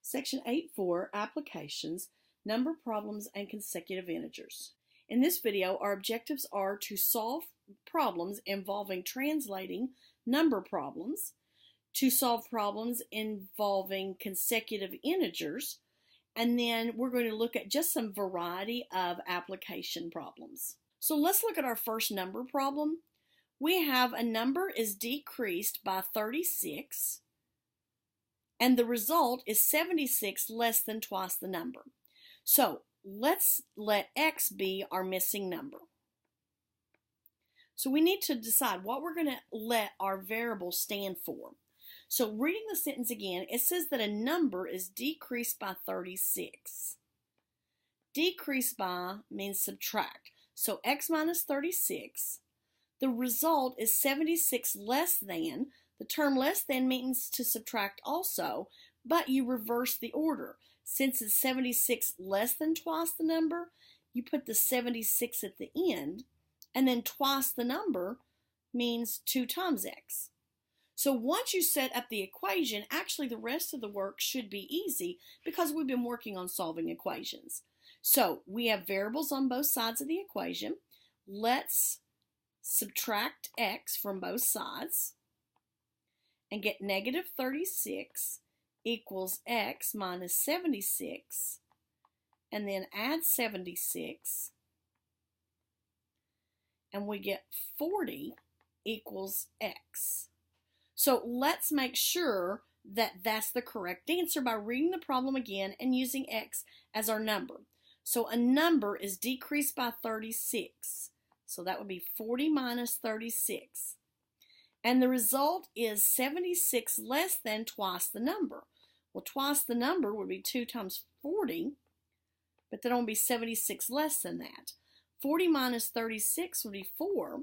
Section 8.4, Applications, Number Problems and Consecutive Integers. In this video, our objectives are to solve problems involving translating number problems, to solve problems involving consecutive integers, and then we're going to look at just some variety of application problems. So let's look at our first number problem. We have a number is decreased by 36, and the result is 76 less than twice the number. So let's let x be our missing number. So we need to decide what we're going to let our variable stand for. So reading the sentence again, it says that a number is decreased by 36. Decrease by means subtract. So x minus 36. The result is 76 less than. The term less than means to subtract also, but you reverse the order. Since it's 76 less than twice the number, you put the 76 at the end, and then twice the number means 2 times x. So once you set up the equation, actually the rest of the work should be easy because we've been working on solving equations. So we have variables on both sides of the equation. Let's subtract x from both sides and get negative 36 equals x minus 76, and then add 76, and we get 40 equals x. So let's make sure that that's the correct answer by reading the problem again and using x as our number. So a number is decreased by 36. So that would be 40 minus 36. And the result is 76 less than twice the number. Well, twice the number would be 2 times 40, but that would be 76 less than that. 40 minus 36 would be 4.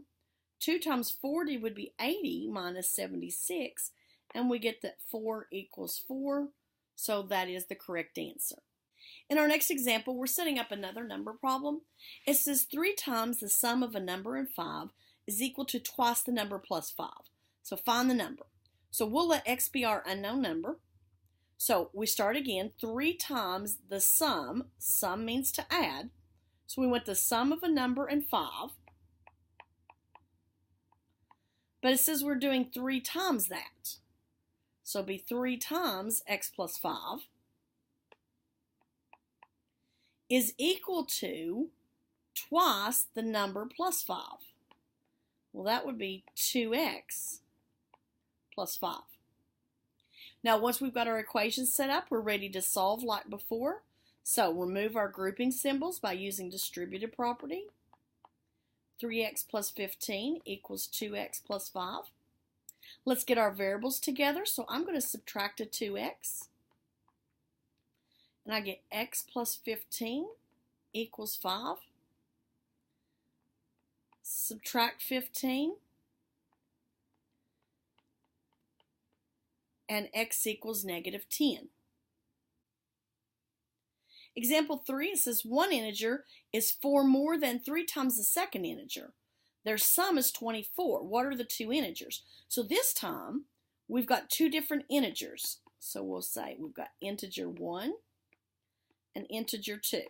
2 times 40 would be 80 minus 76, and we get that 4 equals 4, so that is the correct answer. In our next example, we're setting up another number problem. It says 3 times the sum of a number and 5 is equal to twice the number plus 5. So find the number. So we'll let x be our unknown number. So we start again, 3 times the sum. Sum means to add. So we want the sum of a number and 5. But it says we're doing 3 times that. So it'll be 3 times x plus 5 is equal to twice the number plus 5. Well, that would be 2x plus 5. Now, once we've got our equations set up, we're ready to solve like before. So remove our grouping symbols by using distributive property. 3x plus 15 equals 2x plus 5. Let's get our variables together. So I'm going to subtract a 2x. And I get x plus 15 equals 5. Subtract 15. And x equals negative 10. Example 3, it says one integer is 4 more than 3 times the second integer. Their sum is 24. What are the two integers? So this time, we've got 2 different integers. So we'll say we've got integer 1 and integer 2.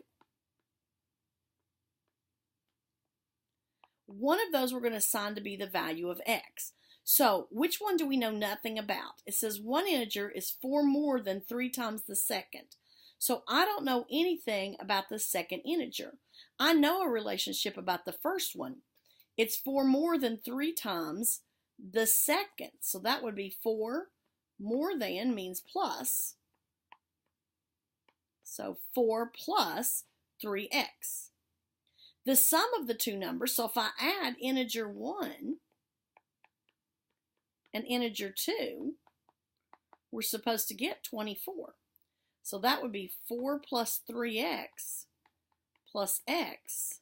One of those we're going to assign to be the value of x. So which one do we know nothing about? It says one integer is 4 more than 3 times the second. So I don't know anything about the second integer. I know a relationship about the first one. It's 4 more than 3 times the second. So that would be 4 more than means plus. So 4 plus 3x. The sum of the two numbers, so if I add integer 1 and integer 2, we're supposed to get 24. So that would be 4 plus 3x plus x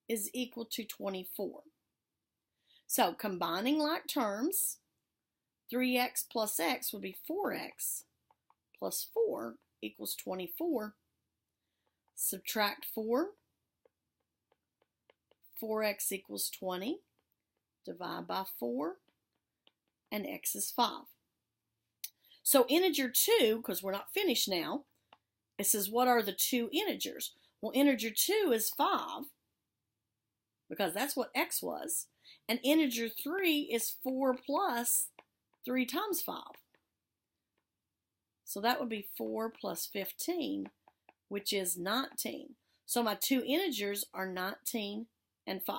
is equal to 24. So combining like terms, 3x plus x would be 4x plus 4 equals 24. Subtract 4. 4x equals 20. Divide by 4. And x is 5. So integer 2, because we're not finished now, it says what are the two integers? Well, integer 2 is 5, because that's what x was. And integer 3 is 4 plus 3 times 5. So that would be 4 plus 15, which is 19. So my two integers are 19 and 5.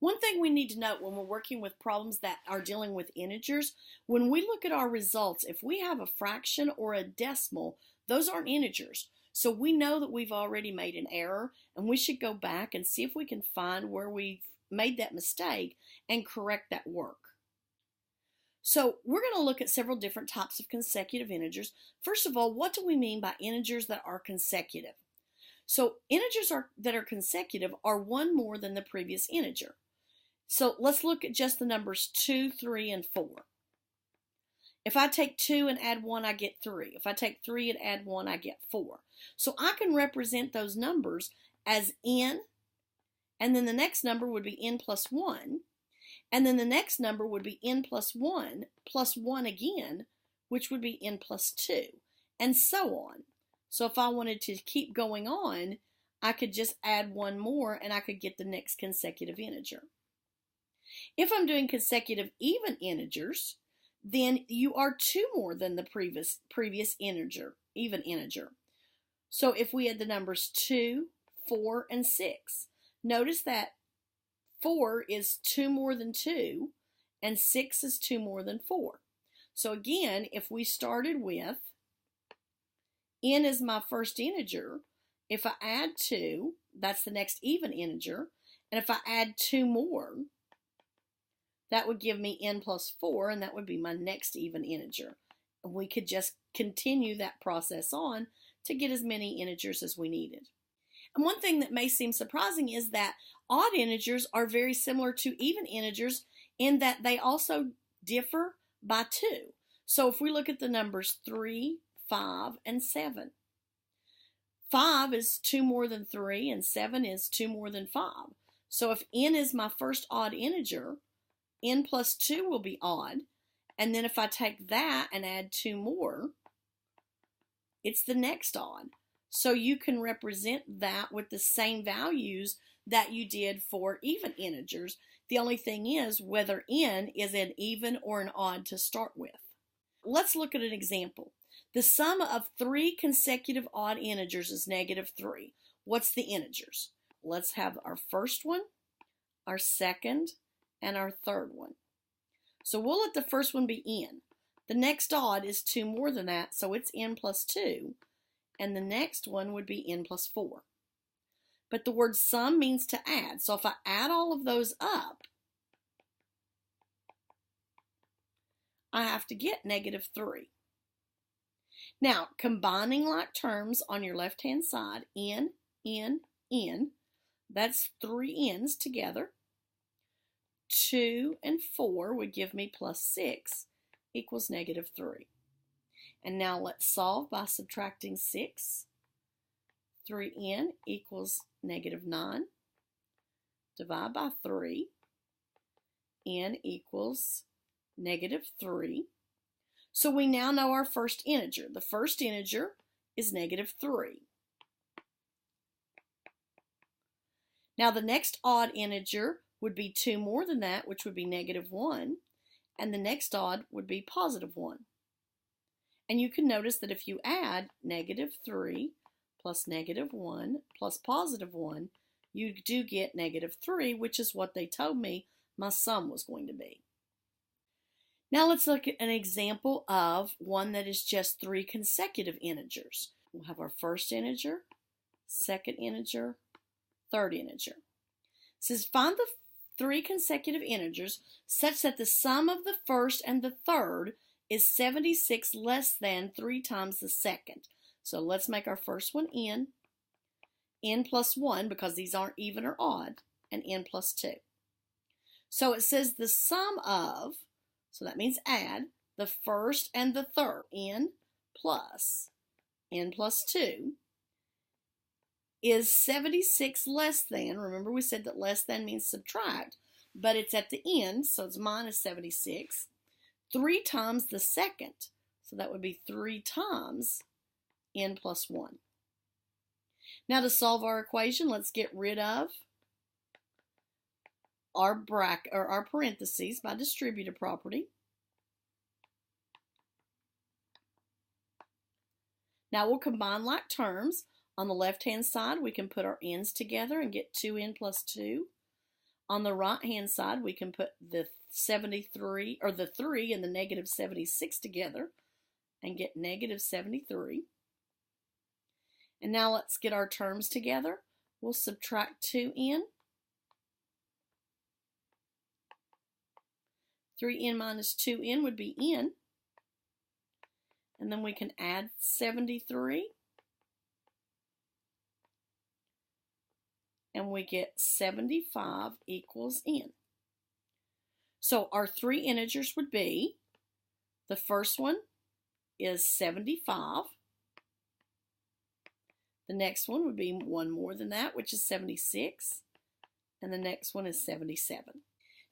One thing we need to note when we're working with problems that are dealing with integers, when we look at our results, if we have a fraction or a decimal, those aren't integers. So we know that we've already made an error, and we should go back and see if we can find where we've made that mistake and correct that work. So we're going to look at several different types of consecutive integers. First of all, what do we mean by integers that are consecutive? So integers that are consecutive are one more than the previous integer. So let's look at just the numbers 2, 3, and 4. If I take 2 and add 1, I get 3. If I take 3 and add 1, I get 4. So I can represent those numbers as n, and then the next number would be n plus 1, and then the next number would be n plus 1 again, which would be n plus 2, and so on. So if I wanted to keep going on, I could just add one more and I could get the next consecutive integer. If I'm doing consecutive even integers, then you are two more than the previous integer, even integer. So if we had the numbers 2, 4, and 6, notice that 4 is 2 more than 2, and 6 is 2 more than 4. So again, if we started with n is my first integer, if I add 2, that's the next even integer, and if I add 2 more, that would give me n plus 4, and that would be my next even integer. And we could just continue that process on to get as many integers as we needed. And one thing that may seem surprising is that odd integers are very similar to even integers in that they also differ by 2. So if we look at the numbers 3, 5, and 7, 5 is 2 more than 3, and 7 is 2 more than 5. So if n is my first odd integer, n plus 2 will be odd, and then if I take that and add 2 more, it's the next odd. So you can represent that with the same values that you did for even integers. The only thing is whether n is an even or an odd to start with. Let's look at an example. The sum of 3 consecutive odd integers is -3. What's the integers? Let's have our first one, our second, and our third one. So we'll let the first one be n. The next odd is 2 more than that, so it's n plus 2, and the next one would be n plus 4. But the word sum means to add, so if I add all of those up, I have to get -3. Now, combining like terms on your left-hand side, n, that's 3 n's together. 2 and 4 would give me plus 6 equals -3. And now let's solve by subtracting 6. 3n equals -9. Divide by 3. N equals -3. So we now know our first integer. The first integer is -3. Now the next odd integer would be 2 more than that, which would be -1, and the next odd would be +1. And you can notice that if you add -3 plus -1 plus +1, you do get -3, which is what they told me my sum was going to be. Now let's look at an example of one that is just 3 consecutive integers. We'll have our first integer, second integer, third integer. It says find the 3 consecutive integers such that the sum of the first and the third is 76 less than 3 times the second. So let's make our first one n plus 1 because these aren't even or odd, and n plus 2. So it says the sum of, so that means add, the first and the third, n plus 2, is 76 less than, remember we said that less than means subtract, but it's at the end, so it's -76, 3 times the second. So that would be 3 times n plus 1. Now to solve our equation, let's get rid of our bracket or our parentheses by distributive property. Now we'll combine like terms. On the left-hand side, we can put our n's together and get 2n plus 2. On the right-hand side, we can put the 73 or the 3 and the negative 76 together and get negative 73. And now let's get our terms together. We'll subtract 2n. 3n minus 2n would be n. And then we can add 73. And we get 75 equals n. So our 3 integers would be, the first one is 75. The next one would be one more than that, which is 76. And the next one is 77.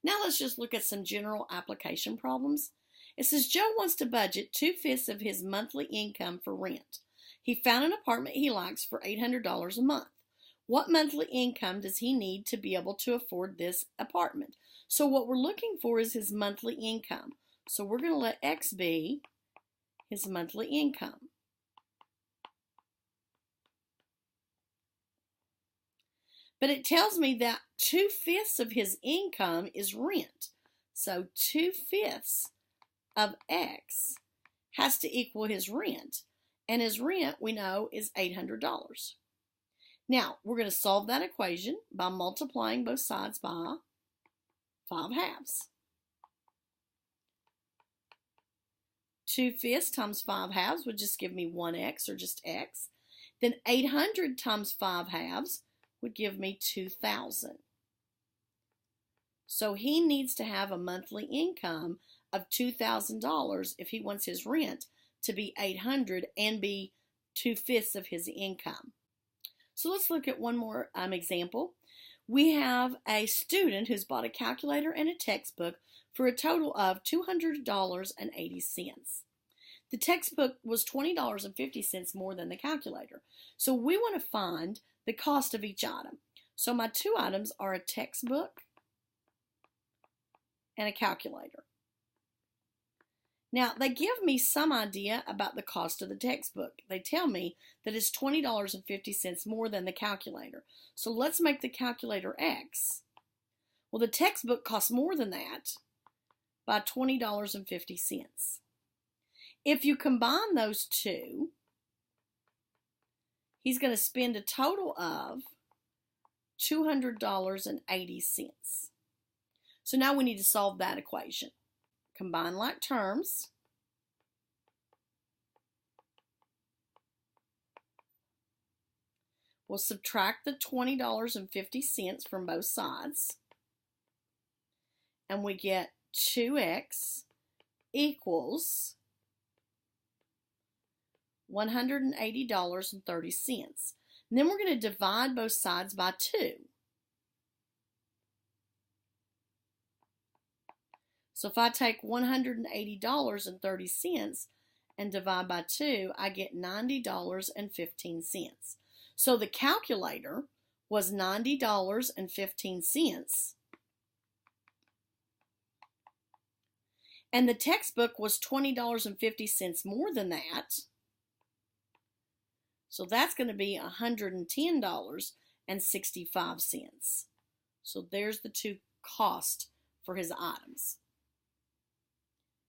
Now let's just look at some general application problems. It says Joe wants to budget 2/5 of his monthly income for rent. He found an apartment he likes for $800 a month. What monthly income does he need to be able to afford this apartment? So what we're looking for is his monthly income. So we're going to let X be his monthly income. But it tells me that 2/5 of his income is rent. So 2/5 of X has to equal his rent. And his rent, we know, is $800. Now, we're going to solve that equation by multiplying both sides by 5/2. 2/5 times 5/2 would just give me 1x, or just x. Then 800 times 5/2 would give me 2,000. So he needs to have a monthly income of $2,000 if he wants his rent to be $800 and be 2/5 of his income. So let's look at one more example. We have a student who's bought a calculator and a textbook for a total of $200.80. The textbook was $20.50 more than the calculator. So we want to find the cost of each item. So my two items are a textbook and a calculator. Now, they give me some idea about the cost of the textbook. They tell me that it's $20.50 more than the calculator. So let's make the calculator X. Well, the textbook costs more than that by $20.50. If you combine those two, he's going to spend a total of $200.80. So now we need to solve that equation. Combine like terms. We'll subtract the $20.50 from both sides. And we get 2x equals $180.30. And then we're going to divide both sides by 2. So if I take $180.30 and divide by 2, I get $90.15. So the calculator was $90.15. And the textbook was $20.50 more than that. So that's going to be $110.65. So there's the two costs for his items.